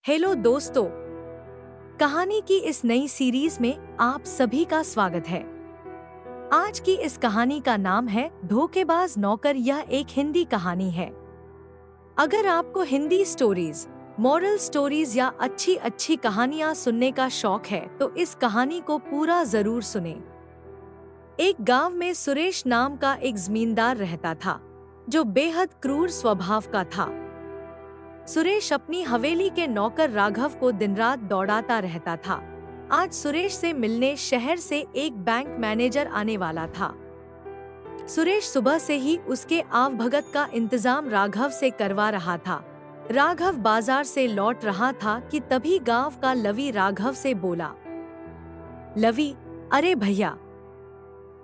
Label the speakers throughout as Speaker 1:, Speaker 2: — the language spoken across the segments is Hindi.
Speaker 1: हेलो दोस्तों, कहानी की इस नई सीरीज में आप सभी का स्वागत है। आज की इस कहानी का नाम है धोखेबाज नौकर। यह एक हिंदी कहानी है। अगर आपको हिंदी स्टोरीज, मॉरल स्टोरीज या अच्छी अच्छी कहानियां सुनने का शौक है तो इस कहानी को पूरा जरूर सुनें। एक गांव में सुरेश नाम का एक जमींदार रहता था जो बेहद क्रूर स्वभाव का था। सुरेश अपनी हवेली के नौकर राघव को दिन रात दौड़ाता रहता था। आज सुरेश से मिलने शहर से एक बैंक मैनेजर आने वाला था। सुरेश सुबह से ही उसके आवभगत का इंतजाम राघव से करवा रहा था। राघव बाजार से लौट रहा था कि तभी गांव का लवी राघव से बोला, लवी, अरे भैया,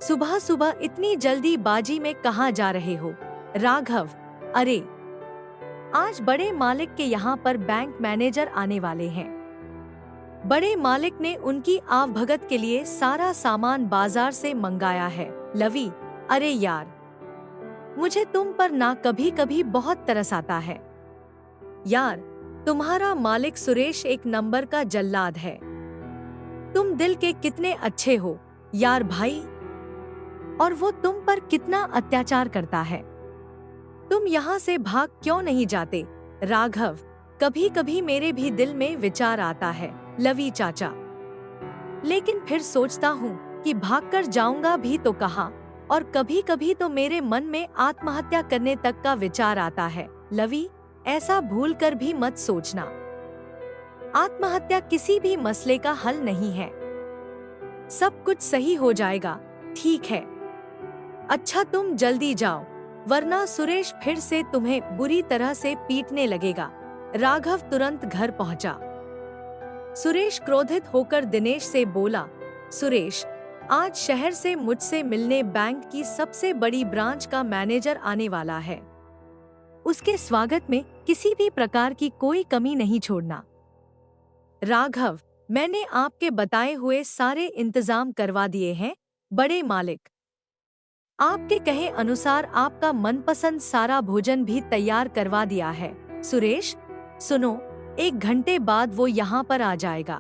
Speaker 1: सुबह सुबह इतनी जल्दी बाजी में कहाँ जा रहे हो? राघव, अरे आज बड़े मालिक के यहाँ पर बैंक मैनेजर आने वाले हैं। बड़े मालिक ने उनकी आवभगत के लिए सारा सामान बाजार से मंगाया है। लवी, अरे यार, मुझे तुम पर ना कभी कभी बहुत तरस आता है। यार, तुम्हारा मालिक सुरेश एक नंबर का जल्लाद है। तुम दिल के कितने अच्छे हो यार भाई, और वो तुम पर कितना अत्याचार करता है। तुम यहाँ से भाग क्यों नहीं जाते? राघव, कभी कभी मेरे भी दिल में विचार आता है लवी चाचा, लेकिन फिर सोचता हूँ कि भागकर जाऊंगा भी तो कहाँ, और कभी कभी तो मेरे मन में आत्महत्या करने तक का विचार आता है। लवी, ऐसा भूलकर भी मत सोचना। आत्महत्या किसी भी मसले का हल नहीं है। सब कुछ सही हो जाएगा, ठीक है? अच्छा, तुम जल्दी जाओ, वरना सुरेश फिर से तुम्हें बुरी तरह से पीटने लगेगा। राघव तुरंत घर पहुंचा। सुरेश क्रोधित होकर दिनेश से बोला, सुरेश, आज शहर से मुझसे मिलने बैंक की सबसे बड़ी ब्रांच का मैनेजर आने वाला है। उसके स्वागत में किसी भी प्रकार की कोई कमी नहीं छोड़ना। राघव, मैंने आपके बताए हुए सारे इंतजाम करवा दिए हैं बड़े मालिक। आपके कहे अनुसार आपका मनपसंद सारा भोजन भी तैयार करवा दिया है। सुरेश, सुनो, 1 घंटे बाद वो यहाँ पर आ जाएगा।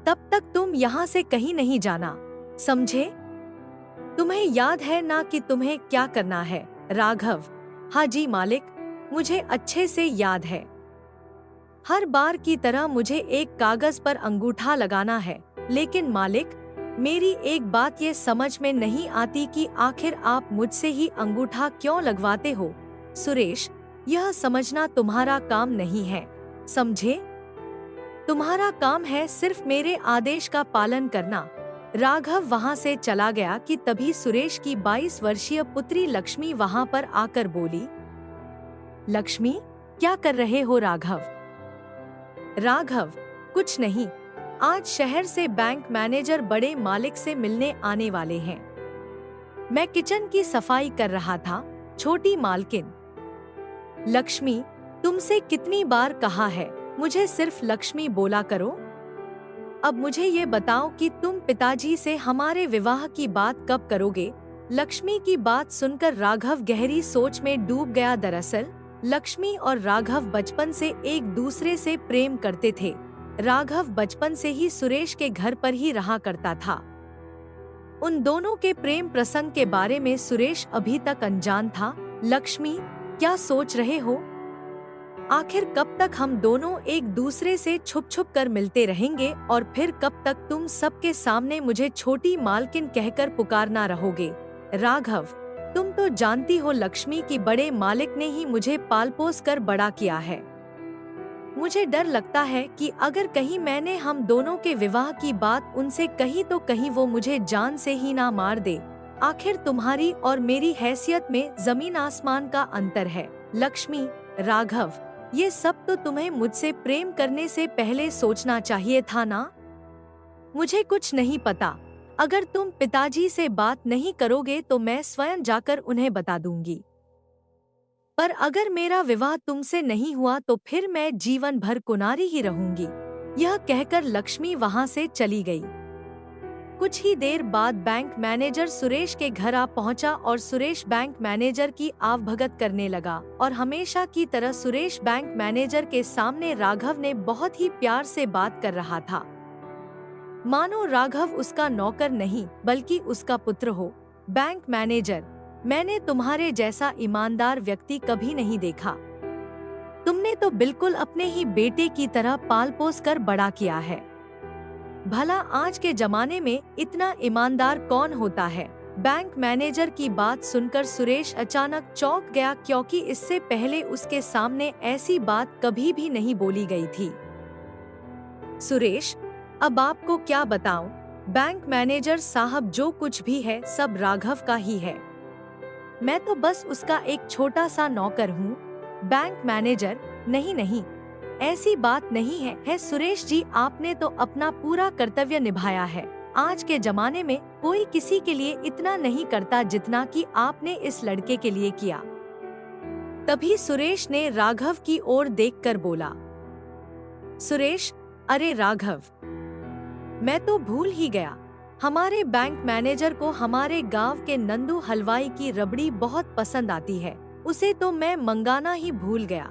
Speaker 1: तब तक तुम यहाँ से कहीं नहीं जाना, समझे? तुम्हें याद है ना कि तुम्हें क्या करना है? राघव, हाँ जी मालिक, मुझे अच्छे से याद है। हर बार की तरह मुझे एक कागज पर अंगूठा लगाना है। लेकिन मालिक, मेरी एक बात ये समझ में नहीं आती कि आखिर आप मुझसे ही अंगूठा क्यों लगवाते हो? सुरेश, यह समझना तुम्हारा काम नहीं है, समझे? तुम्हारा काम है सिर्फ मेरे आदेश का पालन करना। राघव वहाँ से चला गया कि तभी सुरेश की 22 वर्षीय पुत्री लक्ष्मी वहाँ पर आकर बोली, लक्ष्मी, क्या कर रहे हो? राघव, राघव, कुछ नहीं। आज शहर से बैंक मैनेजर बड़े मालिक से मिलने आने वाले हैं। मैं किचन की सफाई कर रहा था, छोटी मालकिन। लक्ष्मी, तुमसे कितनी बार कहा है मुझे सिर्फ लक्ष्मी बोला करो। अब मुझे ये बताओ कि तुम पिताजी से हमारे विवाह की बात कब करोगे? लक्ष्मी की बात सुनकर राघव गहरी सोच में डूब गया। दरअसल लक्ष्मी और राघव बचपन से एक दूसरे से प्रेम करते थे। राघव बचपन से ही सुरेश के घर पर ही रहा करता था। उन दोनों के प्रेम प्रसंग के बारे में सुरेश अभी तक अनजान था। लक्ष्मी, क्या सोच रहे हो? आखिर कब तक हम दोनों एक दूसरे से छुप छुप कर मिलते रहेंगे, और फिर कब तक तुम सबके सामने मुझे छोटी मालकिन कहकर पुकारना रहोगे? राघव, तुम तो जानती हो लक्ष्मी कि बड़े मालिक ने ही मुझे पाल पोस कर बड़ा किया है। मुझे डर लगता है कि अगर कहीं मैंने हम दोनों के विवाह की बात उनसे कही तो कहीं वो मुझे जान से ही ना मार दे। आखिर तुम्हारी और मेरी हैसियत में जमीन आसमान का अंतर है। लक्ष्मी, राघव, ये सब तो तुम्हें मुझसे प्रेम करने से पहले सोचना चाहिए था ना? मुझे कुछ नहीं पता। अगर तुम पिताजी से बात नहीं करोगे तो मैं स्वयं जाकर उन्हें बता दूंगी। पर अगर मेरा विवाह तुमसे नहीं हुआ तो फिर मैं जीवन भर कुंवारी ही रहूंगी। यह कहकर लक्ष्मी वहां से चली गई। कुछ ही देर बाद बैंक मैनेजर सुरेश के घर आ पहुंचा और सुरेश बैंक मैनेजर की आवभगत करने लगा और हमेशा की तरह सुरेश बैंक मैनेजर के सामने राघव ने बहुत ही प्यार से बात कर रहा था, मानो राघव उसका नौकर नहीं बल्कि उसका पुत्र हो। बैंक मैनेजर, मैंने तुम्हारे जैसा ईमानदार व्यक्ति कभी नहीं देखा। तुमने तो बिल्कुल अपने ही बेटे की तरह पाल पोस कर बड़ा किया है। भला आज के जमाने में इतना ईमानदार कौन होता है? बैंक मैनेजर की बात सुनकर सुरेश अचानक चौंक गया, क्योंकि इससे पहले उसके सामने ऐसी बात कभी भी नहीं बोली गई थी। सुरेश, अब आपको क्या बताऊं? बैंक मैनेजर साहब, जो कुछ भी है सब राघव का ही है। मैं तो बस उसका एक छोटा सा नौकर हूँ। बैंक मैनेजर, नहीं नहीं, ऐसी बात नहीं है सुरेश जी, आपने तो अपना पूरा कर्तव्य निभाया है। आज के जमाने में कोई किसी के लिए इतना नहीं करता जितना कि आपने इस लड़के के लिए किया। तभी सुरेश ने राघव की ओर देखकर बोला, सुरेश, अरे राघव, मैं तो भूल ही गया, हमारे बैंक मैनेजर को हमारे गांव के नंदू हलवाई की रबड़ी बहुत पसंद आती है, उसे तो मैं मंगाना ही भूल गया।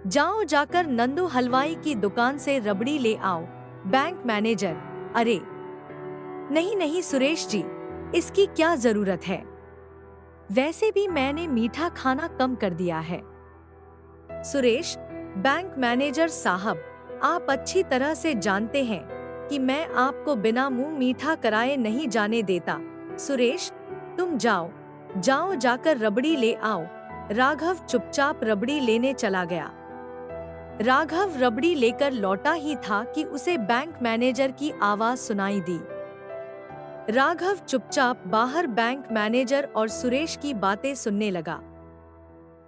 Speaker 1: जाओ, जाकर नंदू हलवाई की दुकान से रबड़ी ले आओ। बैंक मैनेजर, अरे नहीं नहीं सुरेश जी, इसकी क्या जरूरत है? वैसे भी मैंने मीठा खाना कम कर दिया है। सुरेश, बैंक मैनेजर साहब, आप अच्छी तरह से जानते हैं कि मैं आपको बिना मुंह मीठा कराए नहीं जाने देता। सुरेश, तुम जाओ, जाओ जाकर रबड़ी ले आओ। राघव चुपचाप रबड़ी लेने चला गया। राघव रबड़ी लेकर लौटा ही था कि उसे बैंक मैनेजर की आवाज सुनाई दी। राघव चुपचाप बाहर बैंक मैनेजर और सुरेश की बातें सुनने लगा।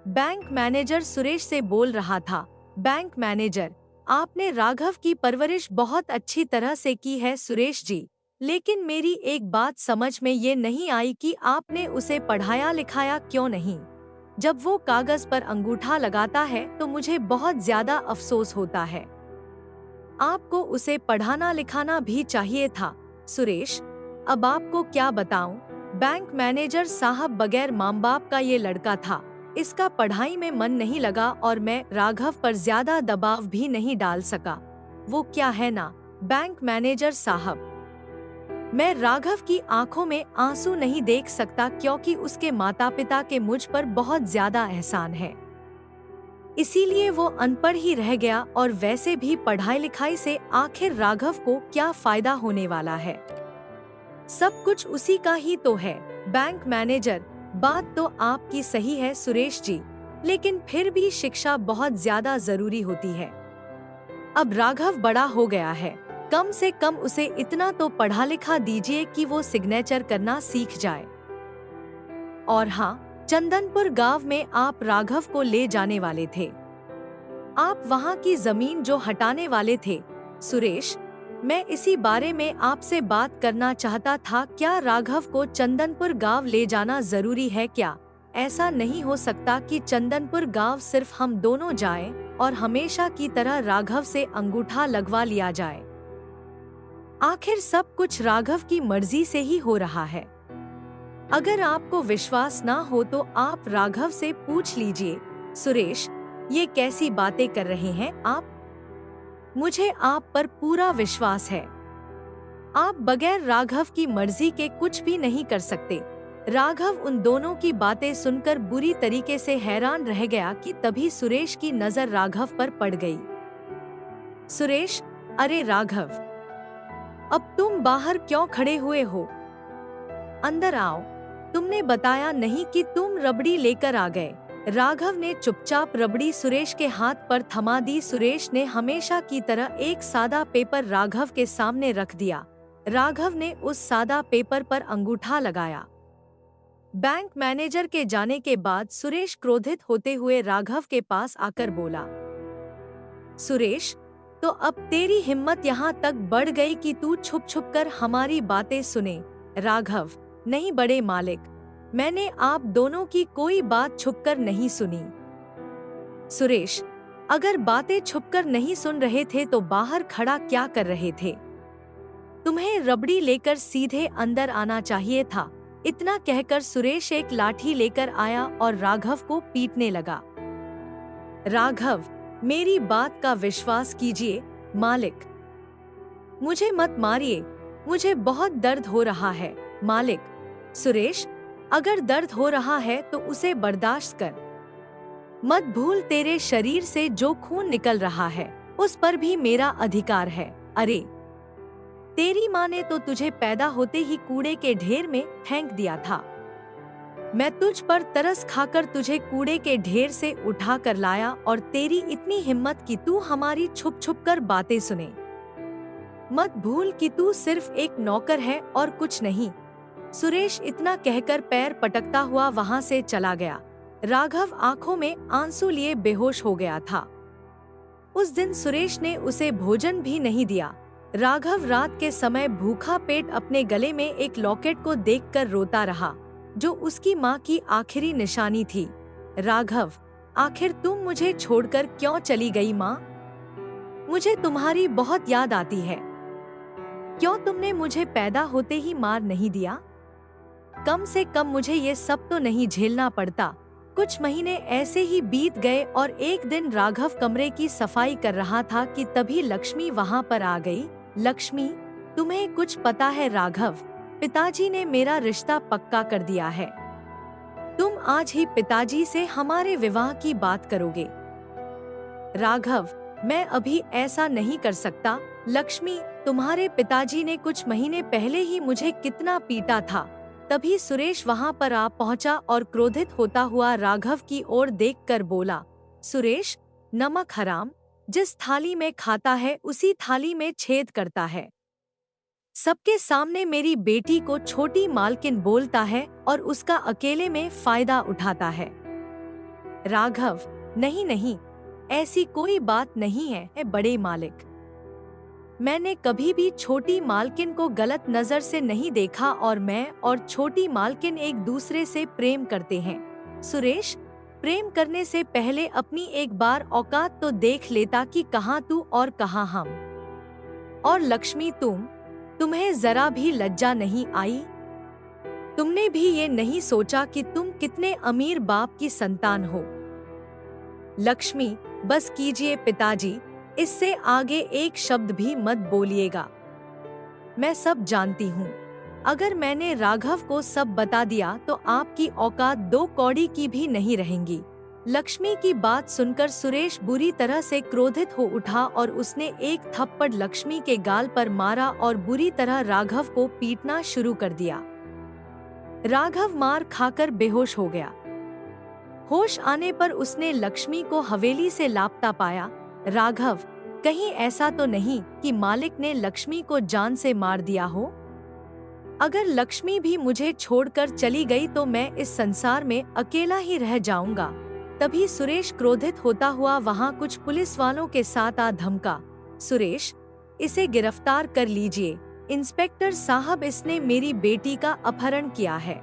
Speaker 1: बैंक मैनेजर सुरेश से बोल रहा था, बैंक मैनेजर, आपने राघव की परवरिश बहुत अच्छी तरह से की है सुरेश जी, लेकिन मेरी एक बात समझ में ये नहीं आई कि आपने उसे पढ़ाया लिखाया क्यों नहीं। जब वो कागज पर अंगूठा लगाता है तो मुझे बहुत ज्यादा अफसोस होता है। आपको उसे पढ़ाना लिखाना भी चाहिए था। सुरेश, अब आपको क्या बताऊं? बैंक मैनेजर साहब, बगैर माँ बाप का ये लड़का था, इसका पढ़ाई में मन नहीं लगा और मैं राघव पर ज्यादा दबाव भी नहीं डाल सका। वो क्या है ना बैंक मैनेजर साहब, मैं राघव की आंखों में आंसू नहीं देख सकता, क्योंकि उसके माता पिता के मुझ पर बहुत ज्यादा एहसान है। इसीलिए वो अनपढ़ ही रह गया, और वैसे भी पढ़ाई लिखाई से आखिर राघव को क्या फायदा होने वाला है? सब कुछ उसी का ही तो है। बैंक मैनेजर, बात तो आपकी सही है सुरेश जी, लेकिन फिर भी शिक्षा बहुत ज्यादा जरूरी होती है। अब राघव बड़ा हो गया है, कम से कम उसे इतना तो पढ़ा लिखा दीजिए कि वो सिग्नेचर करना सीख जाए। और हाँ, चंदनपुर गांव में आप राघव को ले जाने वाले थे, आप वहाँ की जमीन जो हटाने वाले थे। सुरेश, मैं इसी बारे में आपसे बात करना चाहता था। क्या राघव को चंदनपुर गांव ले जाना जरूरी है क्या? ऐसा नहीं हो सकता कि चंदनपुर गांव सिर्फ हम दोनों जाएं और हमेशा की तरह राघव से अंगूठा लगवा लिया जाए। आखिर सब कुछ राघव की मर्जी से ही हो रहा है। अगर आपको विश्वास ना हो तो आप राघव से पूछ लीजिए। सुरेश, ये कैसी बातें कर रहे हैं आप? मुझे आप पर पूरा विश्वास है। आप बगैर राघव की मर्जी के कुछ भी नहीं कर सकते। राघव उन दोनों की बातें सुनकर बुरी तरीके से हैरान रह गया कि तभी सुरेश की नजर राघव पर पड़ गई। सुरेश, अरे राघव, अब तुम बाहर क्यों खड़े हुए हो? अंदर आओ, तुमने बताया नहीं कि तुम रबड़ी लेकर आ गए। राघव ने चुपचाप रबड़ी सुरेश के हाथ पर थमा दी। सुरेश ने हमेशा की तरह एक सादा पेपर राघव के सामने रख दिया। राघव ने उस सादा पेपर पर अंगूठा लगाया। बैंक मैनेजर के जाने के बाद सुरेश क्रोधित होते हुए राघव के पास आकर बोला, सुरेश, तो अब तेरी हिम्मत यहाँ तक बढ़ गई कि तू छुप छुप कर हमारी बातें सुने। राघव, नहीं बड़े मालिक, मैंने आप दोनों की कोई बात छुपकर नहीं सुनी। सुरेश, अगर बातें छुपकर नहीं सुन रहे थे तो बाहर खड़ा क्या कर रहे थे? तुम्हें रबड़ी लेकर सीधे अंदर आना चाहिए था। इतना कहकर सुरेश एक लाठी लेकर आया और राघव को पीटने लगा। राघव, मेरी बात का विश्वास कीजिए मालिक। मुझे मत मारिए, मुझे बहुत दर्द हो रहा है मालिक। सुरेश, अगर दर्द हो रहा है तो उसे बर्दाश्त कर। मत भूल, तेरे शरीर से जो खून निकल रहा है उस पर भी मेरा अधिकार है। अरे, तेरी माँ ने तो तुझे पैदा होते ही कूड़े के ढेर में फेंक दिया था। मैं तुझ पर तरस खाकर तुझे कूड़े के ढेर से उठा कर लाया और तेरी इतनी हिम्मत कि तू हमारी छुप छुप कर बातें सुने। मत भूल कि तू सिर्फ एक नौकर है और कुछ नहीं। सुरेश इतना कहकर पैर पटकता हुआ वहां से चला गया। राघव आंखों में आंसू लिए बेहोश हो गया था। उस दिन सुरेश ने उसे भोजन भी नहीं दिया। राघव रात के समय भूखा पेट अपने गले में एक लॉकेट को देखकर रोता रहा, जो उसकी माँ की आखिरी निशानी थी। राघव, आखिर तुम मुझे छोड़कर क्यों चली गई माँ? मुझे तुम्हारी बहुत याद आती है। क्यों तुमने मुझे पैदा होते ही मार नहीं दिया? कम से कम मुझे ये सब तो नहीं झेलना पड़ता। कुछ महीने ऐसे ही बीत गए और एक दिन राघव कमरे की सफाई कर रहा था कि तभी लक्ष्मी वहां पर आ गई। लक्ष्मी, तुम्हें कुछ पता है राघव? पिताजी ने मेरा रिश्ता पक्का कर दिया है। तुम आज ही पिताजी से हमारे विवाह की बात करोगे। राघव, मैं अभी ऐसा नहीं कर सकता। लक्ष्मी, तुम्हारे पिताजी ने कुछ महीने पहले ही मुझे कितना पीटा था। तभी सुरेश वहां पर आ पहुंचा और क्रोधित होता हुआ राघव की ओर देखकर बोला, सुरेश, नमक हराम, जिस थाली में खाता है उसी थाली में छेद करता है। सबके सामने मेरी बेटी को छोटी मालकिन बोलता है और उसका अकेले में फायदा उठाता है। राघव, नहीं नहीं, ऐसी कोई बात नहीं है बड़े मालिक। मैंने कभी भी छोटी मालकिन को गलत नजर से नहीं देखा और मैं और छोटी मालकिन एक दूसरे से प्रेम करते हैं। सुरेश, प्रेम करने से पहले अपनी एक बार औकात तो देख लेता कि कहाँ तू और कहाँ हम। और लक्ष्मी, तुम्हें जरा भी लज्जा नहीं आई? तुमने भी ये नहीं सोचा कि तुम कितने अमीर बाप की संतान हो? लक्ष्मी, बस कीजिए पिताजी, इससे आगे एक शब्द भी मत बोलिएगा। मैं सब जानती हूँ। अगर मैंने राघव को सब बता दिया तो आपकी औकात 2 कौड़ी की भी नहीं रहेंगी। लक्ष्मी की बात सुनकर सुरेश बुरी तरह से क्रोधित हो उठा और उसने एक थप्पड़ लक्ष्मी के गाल पर मारा और बुरी तरह राघव को पीटना शुरू कर दिया। राघव मार खाकर बेहोश हो गया। होश आने पर उसने लक्ष्मी को हवेली से लापता पाया। राघव, कहीं ऐसा तो नहीं कि मालिक ने लक्ष्मी को जान से मार दिया हो? अगर लक्ष्मी भी मुझे छोड़कर चली गई तो मैं इस संसार में अकेला ही रह जाऊंगा। तभी सुरेश क्रोधित होता हुआ वहां कुछ पुलिस वालों के साथ आ धमका, सुरेश, इसे गिरफ्तार कर लीजिए। इंस्पेक्टर साहब, इसने मेरी बेटी का अपहरण किया है।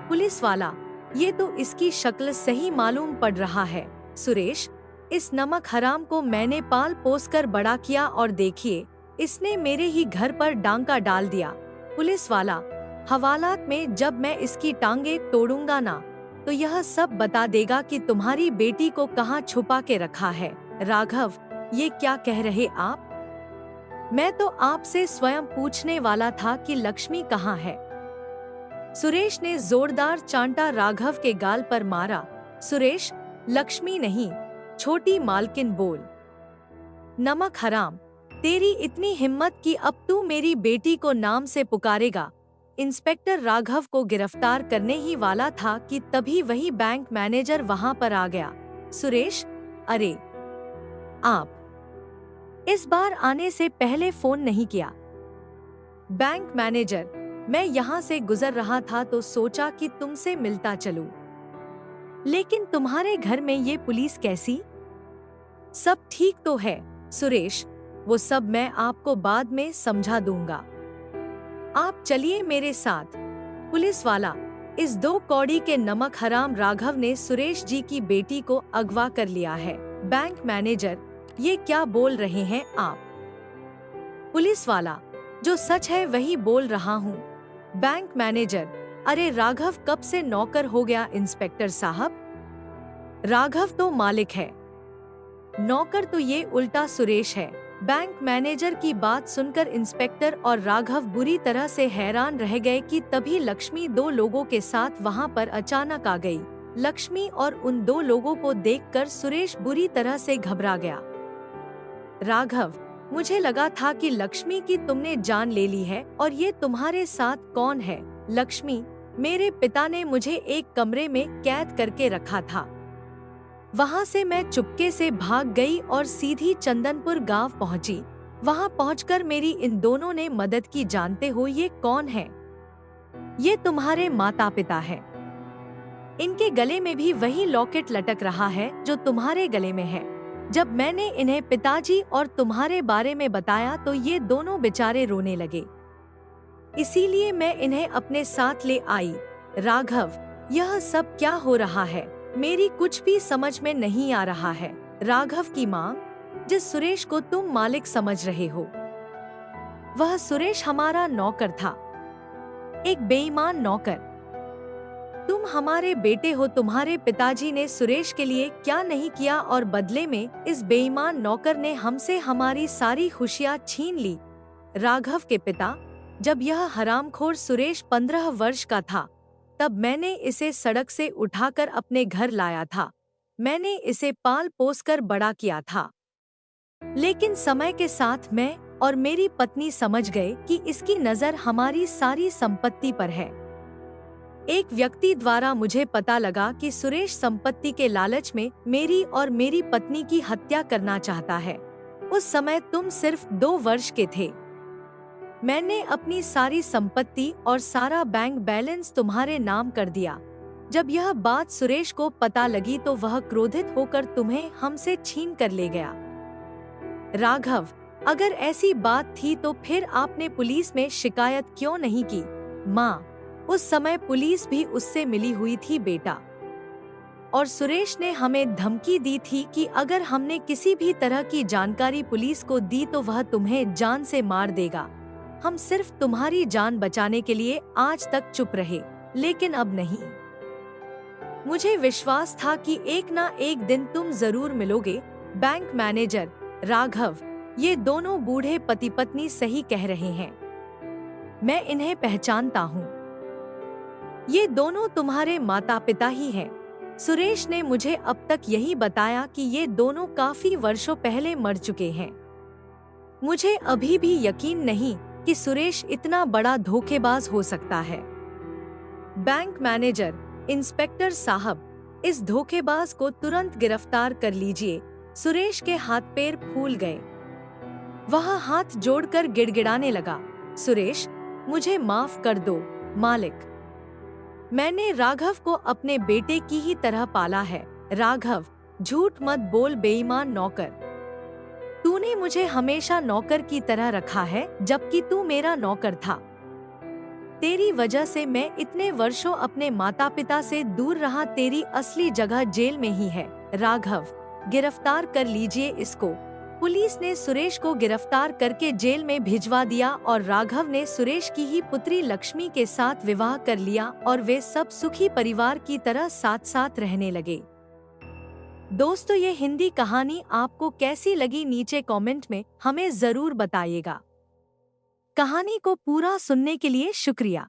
Speaker 1: पुलिस वाला, ये तो इसकी शक्ल सही मालूम पड़ रहा है। सुरेश, इस नमक हराम को मैंने पाल पोस कर बड़ा किया और देखिए, इसने मेरे ही घर पर डांका डाल दिया। पुलिस वाला, हवालात में जब मैं इसकी टांगे तोड़ूंगा ना, तो यह सब बता देगा कि तुम्हारी बेटी को कहाँ छुपा के रखा है। राघव, ये क्या कह रहे आप? मैं तो आपसे स्वयं पूछने वाला था कि लक्ष्मी कहाँ है। सुरेश ने जोरदार चांटा राघव के गाल पर मारा। सुरेश, लक्ष्मी नहीं, छोटी मालकिन बोल। नमक हराम, तेरी इतनी हिम्मत कि अब तू मेरी बेटी को नाम से पुकारेगा। इंस्पेक्टर राघव को गिरफ्तार करने ही वाला था कि तभी वही बैंक मैनेजर वहां पर आ गया। सुरेश, अरे आप इस बार आने से पहले फोन नहीं किया। बैंक मैनेजर, मैं यहाँ से गुजर रहा था तो सोचा कि तुमसे मिलता चलूं। लेकिन तुम्हारे घर में ये पुलिस कैसी? सब ठीक तो है सुरेश, वो सब मैं आपको बाद में समझा दूंगा। आप चलिए मेरे साथ। पुलिस वाला, इस 2 कौड़ी के नमक हराम राघव ने सुरेश जी की बेटी को अगवा कर लिया है। बैंक मैनेजर, ये क्या बोल रहे हैं आप? पुलिस वाला, जो सच है वही बोल रहा हूँ। बैंक मैनेजर, अरे राघव कब से नौकर हो गया इंस्पेक्टर साहब? राघव तो मालिक है, नौकर तो ये उल्टा सुरेश है। बैंक मैनेजर की बात सुनकर इंस्पेक्टर और राघव बुरी तरह से हैरान रह गए कि तभी लक्ष्मी 2 लोगों के साथ वहां पर अचानक आ गई। लक्ष्मी और उन 2 लोगों को देखकर सुरेश बुरी तरह से घबरा गया। राघव, मुझे लगा था कि लक्ष्मी की तुमने जान ले ली है, और ये तुम्हारे साथ कौन है? लक्ष्मी, मेरे पिता ने मुझे एक कमरे में कैद करके रखा था। वहां से मैं चुपके से भाग गई और सीधी चंदनपुर गांव पहुंची। वहां पहुंचकर मेरी इन दोनों ने मदद की। जानते हो ये कौन है? ये तुम्हारे माता पिता है। इनके गले में भी वही लॉकेट लटक रहा है जो तुम्हारे गले में है। जब मैंने इन्हें पिताजी और तुम्हारे बारे में बताया तो ये दोनों बेचारे रोने लगे, इसीलिए मैं इन्हें अपने साथ ले आई। राघव, यह सब क्या हो रहा है? मेरी कुछ भी समझ में नहीं आ रहा है। राघव की माँ, जिस सुरेश को तुम मालिक समझ रहे हो, वह सुरेश हमारा नौकर था, एक बेईमान नौकर। तुम हमारे बेटे हो। तुम्हारे पिताजी ने सुरेश के लिए क्या नहीं किया, और बदले में इस बेईमान नौकर ने हमसे हमारी सारी खुशियाँ छीन ली। राघव के पिता, जब यह हरामखोर सुरेश 15 वर्ष का था, तब मैंने इसे सड़क से उठाकर अपने घर लाया था। मैंने इसे पाल पोस कर बड़ा किया था। लेकिन समय के साथ मैं और मेरी पत्नी समझ गए कि इसकी नजर हमारी सारी संपत्ति पर है। एक व्यक्ति द्वारा मुझे पता लगा कि सुरेश संपत्ति के लालच में मेरी और मेरी पत्नी की हत्या करना चाहता है। उस समय तुम सिर्फ 2 वर्ष के थे। मैंने अपनी सारी संपत्ति और सारा बैंक बैलेंस तुम्हारे नाम कर दिया। जब यह बात सुरेश को पता लगी तो वह क्रोधित होकर तुम्हें हमसे छीन कर ले गया। राघव, अगर ऐसी बात थी तो फिर आपने पुलिस में शिकायत क्यों नहीं की? माँ, उस समय पुलिस भी उससे मिली हुई थी बेटा, और सुरेश ने हमें धमकी दी थी कि अगर हमने किसी भी तरह की जानकारी पुलिस को दी तो वह तुम्हें जान से मार देगा। हम सिर्फ तुम्हारी जान बचाने के लिए आज तक चुप रहे, लेकिन अब नहीं। मुझे विश्वास था कि एक ना एक दिन तुम जरूर मिलोगे। बैंक मैनेजर, राघव, ये दोनों बूढ़े पति पत्नी सही कह रहे हैं। मैं इन्हें पहचानता हूँ। ये दोनों तुम्हारे माता पिता ही हैं। सुरेश ने मुझे अब तक यही बताया कि ये दोनों काफी वर्षों पहले मर चुके हैं। मुझे अभी भी यकीन नहीं कि सुरेश इतना बड़ा धोखेबाज हो सकता है। बैंक मैनेजर, इंस्पेक्टर साहब, इस धोखेबाज को तुरंत गिरफ्तार कर लीजिए। सुरेश के हाथ पैर फूल गए। वह हाथ जोड़कर गिड़गिड़ाने लगा, सुरेश, मुझे माफ कर दो मालिक। मैंने राघव को अपने बेटे की ही तरह पाला है। राघव, झूठ मत बोल बेईमान नौकर। तूने मुझे हमेशा नौकर की तरह रखा है, जबकि तू मेरा नौकर था। तेरी वजह से मैं इतने वर्षों अपने माता पिता से दूर रहा। तेरी असली जगह जेल में ही है। राघव, गिरफ्तार कर लीजिए इसको। पुलिस ने सुरेश को गिरफ्तार करके जेल में भिजवा दिया और राघव ने सुरेश की ही पुत्री लक्ष्मी के साथ विवाह कर लिया और वे सब सुखी परिवार की तरह साथ साथ रहने लगे। दोस्तों, ये हिंदी कहानी आपको कैसी लगी नीचे कमेंट में हमें जरूर बताइएगा। कहानी को पूरा सुनने के लिए शुक्रिया।